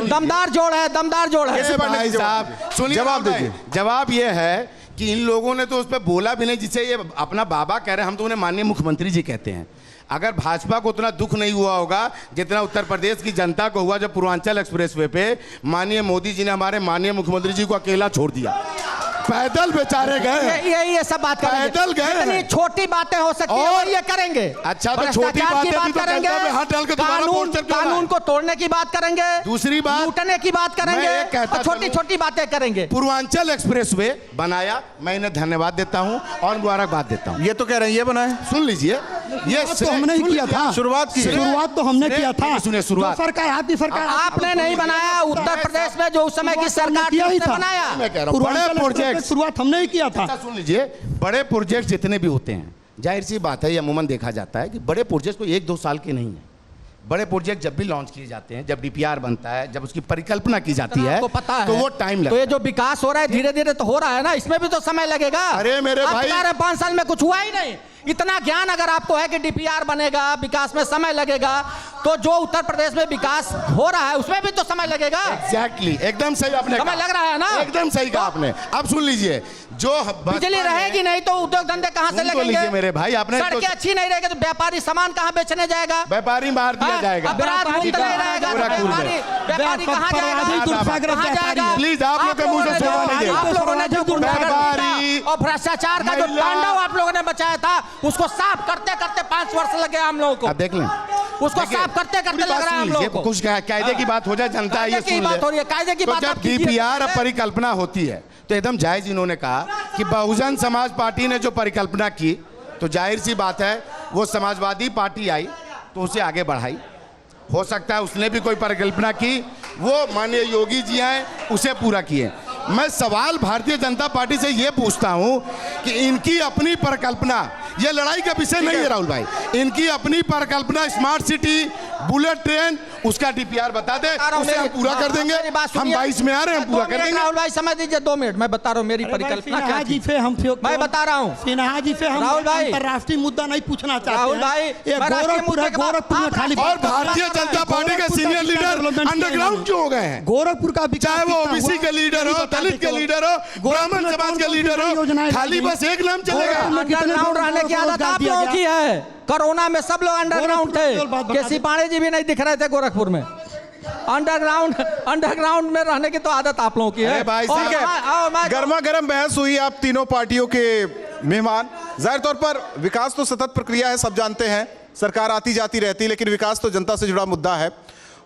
दमदार जोड़ है, दमदार जोड़ है। कैसे पांडे भाई जी साहब सुनिए, जवाब राहुल भाई, दीजिए। जवाब ये है कि इन लोगों ने तो उस पर बोला भी नहीं, जिसे ये अपना बाबा कह रहे हैं। हम तो उन्हें माननीय मुख्यमंत्री जी कहते हैं। अगर भाजपा को उतना दुख नहीं हुआ होगा जितना उत्तर प्रदेश की जनता को हुआ जब पूर्वांचल एक्सप्रेसवे पे माननीय मोदी जी ने हमारे माननीय मुख्यमंत्री जी को अकेला छोड़ दिया। पैदल बेचारे गए, ये सब बात करेंगे। पैदल गए हैं। इतनी छोटी बातें हो सकती है और ये करेंगे। अच्छा, तो भ्रष्टाचार छोटी बातें की थी बात तो करेंगे, जनता में हाथ डाल के दोबारा कानून वोट क्यों कानून लाए? को तोड़ने की बात करेंगे, दूसरी बात, लूटने की बात करेंगे, मैं ये कहता और छोटी छोटी बातें करेंगे। पूर्वांचल एक्सप्रेसवे बनाया, मैं इन्हें धन्यवाद देता हूं और मुबारकबाद देता हूं। ये तो कह रहे हैं ये बना है। सुन लीजिए, ये तो हमने ही किया था। शुरुआत की है। शुरुआत तो हमने किया था। सुनिए, शुरुआत जो सरकार आपकी सरकार आपने नहीं बनाया, उत्तर प्रदेश में जो उस समय की सरकार थी किया ही उसने था। बनाया। मैं कह रहा हूं, बड़े पूर्वांचल प्रोजेक्ट एक्सप्रेस शुरुआत हमने ही किया था। सुन लीजिए, बड़े प्रोजेक्ट जितने भी होते हैं, जाहिर सी बात है, ये अमूमन देखा जाता है कि बड़े प्रोजेक्ट कोई 1-2 साल के नहीं है। बड़े प्रोजेक्ट जब भी लॉन्च किए जाते हैं, जब डीपीआर बनता है, जब उसकी परिकल्पना की जाती है, आपको पता है तो वो टाइम तो लगता ये है। जो विकास हो रहा है धीरे धीरे तो हो रहा है ना, इसमें भी तो समय लगेगा। अरे मेरे आप भाई, बता रहे हैं 5 साल में कुछ हुआ ही नहीं। इतना ज्ञान अगर आपको है कि डीपीआर बनेगा, विकास में समय लगेगा, तो जो उत्तर प्रदेश में विकास हो रहा है उसमें भी तो समय लगेगा। एग्जैक्टली, एकदम सही आपने समय कहा। लग रहा है ना? एकदम सही कहा आपने। अब सुन लीजिए, जो बिजली रहेगी नहीं तो उद्योग धंधे कहाँ से सुन तो लगेंगे? लीजिए मेरे भाई, आपने सड़कें तो- अच्छी नहीं रहेगी तो व्यापारी सामान कहाँ बेचने जाएगा? व्यापारी मार दिया हाँ, जाएगा। अपराध मुक्त नहीं रहेगा तो गोरखपुर में। व्यापारी कहाँ जाएगा? कहाँ जाएगा? प्लीज, आप लोग के मुंह से शोभा नहीं देगा। आप लोगों ने जो गुंडागर्दी व्यापारी और भ्रष्टाचार का जो महिला- तांडव आप लोगों ने बचाया था, उसको साफ करते करते 5 वर्ष लगे हम लोगों को। अब देख लें, उसको साफ करते करते लग रहा है हम लोगों को। कुछ कायदे की बात हो जाए, जनता ये कायदे की सुन बात हो ले। रही है, कायदे की तो बात जब आप कीजिए। डीपीआर और परिकल्पना होती है तो एकदम जायज इन्होंने कहा कि बहुजन समाज पार्टी ने जो परिकल्पना की, तो जाहिर सी बात है वो समाजवादी पार्टी आई तो उसे आगे बढ़ाई। हो सकता है उसने भी कोई परिकल्पना की, वो माननीय योगी जी आए उसे पूरा किए। मैं सवाल भारतीय जनता पार्टी से ये पूछता हूं कि इनकी अपनी परिकल्पना, ये लड़ाई का विषय नहीं है राहुल भाई, इनकी अपनी परिकल्पना स्मार्ट सिटी, बुलेट ट्रेन, उसका डीपीआर बता दे, उसे हम पूरा कर देंगे। हम 22 में आ रहे हैं, हम पूरा कर देंगे। राहुल भाई समय दीजिए 2 मिनट, मैं बता रहा हूँ मेरी परिकल्पना क्या जी थी। से हम मैं बता रहा हूँ सिन्हा जी से हम राहुल भाई, अंतर्राष्ट्रीय मुद्दा नहीं पूछना चाहते राहुल हैं। भाई, ये मैं राष्ट्रीय गोरखपुर है, मुद्दे के बाद- गोरखपुर में आप खाली और भारतीय जनता पार्टी के सीनियर लीडर अंडरग्राउंड क्यों हो गए हैं? गोरखपुर का विकास चाहे वो कितना ओबीसी हुआ, के लीडर हो, ये बता दलित के दीजिए। लीडर हो, ब्राह्मण में समाज कौन के कौन सी लीडर हो, योजनाएं खाली लाई बस एक नाम चलेगा। गोरखपुर में कितने अंडरग्राउंड रहने की आदत आप लोगों की है। कोरोना में सब लोग अंडरग्राउंड बात थे, बता केसी पांडे जी भी नहीं दिख रहे थे गोरखपुर में। अंडरग्राउंड में रहने की तो आदत आप लोगों की है। अरे भाई और साहब, मैं- गर्मा गर्म बहस हुई आप तीनों पार्टियों के मेहमान। जाहिर तौर पर विकास तो सतत प्रक्रिया है, सब जानते हैं, सरकार आती जाती रहती है, लेकिन विकास तो जनता से जुड़ा मुद्दा है।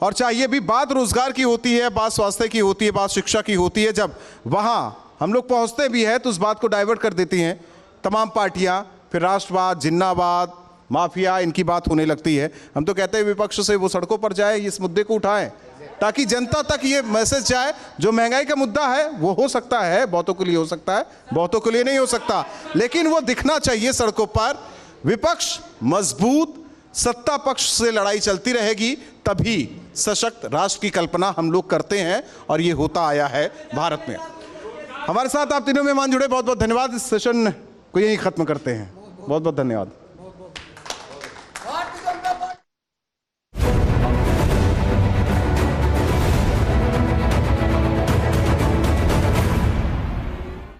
और चाहिए भी बात रोजगार की होती है, बात स्वास्थ्य की होती है, बात शिक्षा की होती है, जब वहां हम लोग पहुंचते भी हैं तो उस बात को डाइवर्ट कर देती हैं तमाम पार्टियां, फिर राष्ट्रवाद, जिन्नावाद, माफिया, इनकी बात होने लगती है। हम तो कहते हैं विपक्ष से वो सड़कों पर जाए, इस मुद्दे को उठाएं, ताकि जनता तक ये मैसेज जाए। जो महंगाई का मुद्दा है वो हो सकता है, बहुतों के लिए हो सकता है, बहुतों के लिए नहीं हो सकता, लेकिन वो दिखना चाहिए सड़कों पर। विपक्ष मजबूत, सत्ता पक्ष से लड़ाई चलती रहेगी, तभी सशक्त राष्ट्र की कल्पना हम लोग करते हैं, और ये होता आया है भारत में। हमारे साथ आप तीनों मेहमान जुड़े, बहुत बहुत धन्यवाद। इस सेशन को यहीं खत्म करते हैं। बहुत बहुत धन्यवाद।